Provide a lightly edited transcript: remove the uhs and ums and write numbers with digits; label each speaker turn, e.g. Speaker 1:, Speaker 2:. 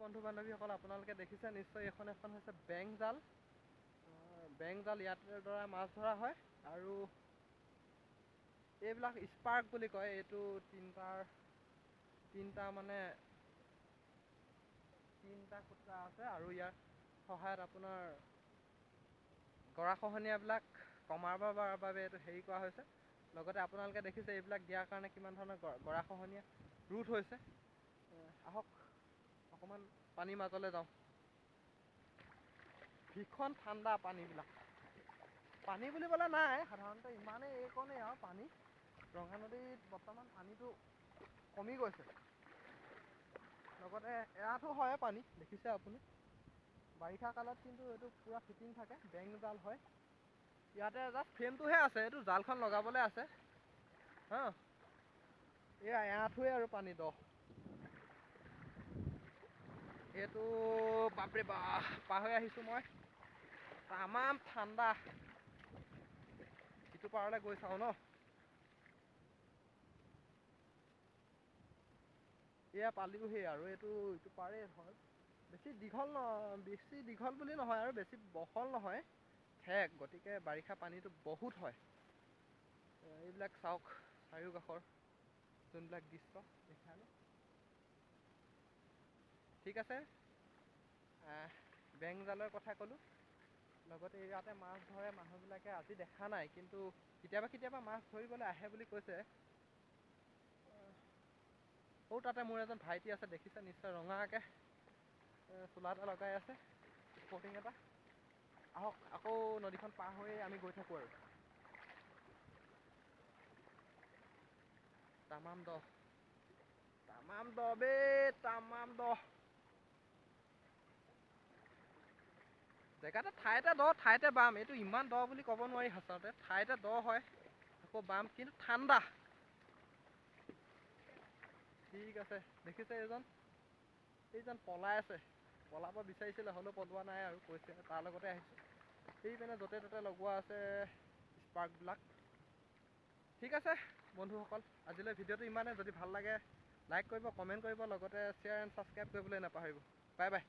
Speaker 1: বন্ধু বান্ধৱীসকল, আপোনালোকে দেখিছে নিশ্চয় এখন হৈছে বেং জাল। বেং জাল ইয়াৰ দ্বাৰা মাছ ধৰা হয়। আৰু এইবিলাক স্পাৰ্ক বুলি কয়। এইটো তিনিটা সূতা আছে আৰু ইয়াৰ সহায়ত আপোনাৰ গৰাখহনীয়াবিলাক কমাবৰ বাবে এইটো হেৰি কৰা হৈছে। লগতে আপোনালোকে দেখিছে এইবিলাক দিয়াৰ কাৰণে কিমান ধৰণৰ গৰাখহনীয়া ৰোধ হৈছে। আহক অকণমান পানীৰ মাজলৈ যাওঁ। ভীষণ ঠাণ্ডা পানীবিলাক। পানী বুলিবলৈ নাই, সাধাৰণতে ইমানেই এইকণেই আৰু পানী। ৰঙা নদীত বৰ্তমান পানীটো কমি গৈছে। লগতে এৰাঠো হয় পানী, দেখিছে আপুনি। বাৰিষা কালত কিন্তু এইটো পূৰা ফিটিং থাকে, বেং জাল হয়। ইয়াতে জাষ্ট ফ্ৰেমটোহে আছে, এইটো জালখন লগাবলৈ আছে। হা, এয়া এআঁঠুৱে আৰু পানী দ। এইটো বাপৰে বাপ, পাৰ হৈ আহিছোঁ মই। তামাম ঠাণ্ডা। ইটো পাৰলৈ গৈ চাওঁ ন। এয়া পালোহি আৰু ইটো পাৰেই হয়। বেছি দীঘল বুলি নহয় আৰু বেছি বহল নহয়। ঠেক, গতিকে বাৰিষা পানীটো বহুত হয়। এইবিলাক চাওক চাৰিওকাষৰ যোনবিলাক দৃশ্য দেখালো। ঠিক আছে, বেং জালৰ কথা ক'লোঁ। লগতে ইয়াতে মাছ ধৰে মানুহবিলাকে, আজি দেখা নাই কিন্তু কেতিয়াবা মাছ ধৰিবলৈ আহে বুলি কৈছে। তাতে মোৰ এজন ভাইটি আছে, দেখিছে নিশ্চয়, ৰঙাকৈ চোলা এটা লগাই আছে, স্পৰ্টিং এটা। আহক আকৌ নদীখন পাৰ হৈ আমি গৈ থাকোঁ আৰু। তামাম দ বে, তামাম দ। জেগাতে ঠাইতে বাম। এইটো ইমান দ বুলি ক'ব নোৱাৰি সচৰাতে, ঠাইতে দ হয় আকৌ বাম, কিন্তু ঠাণ্ডা। ঠিক আছে, দেখিছে এইজন পলাই আছে। পলাব বিচাৰিছিলে, হ'লেও পলোৱা নাই আৰু কৈছে তাৰ লগতে আহিছোঁ। সেই পিনে য'তে ত'তে লগোৱা আছে স্পাৰ্কবিলাক। ঠিক আছে বন্ধুসকল, আজিলৈ ভিডিঅ'টো ইমানেই। যদি ভাল লাগে লাইক কৰিব, কমেণ্ট কৰিব, লগতে শ্বেয়াৰ এণ্ড ছাবস্ক্ৰাইব কৰিবলৈ নাপাহৰিব। Bye bye.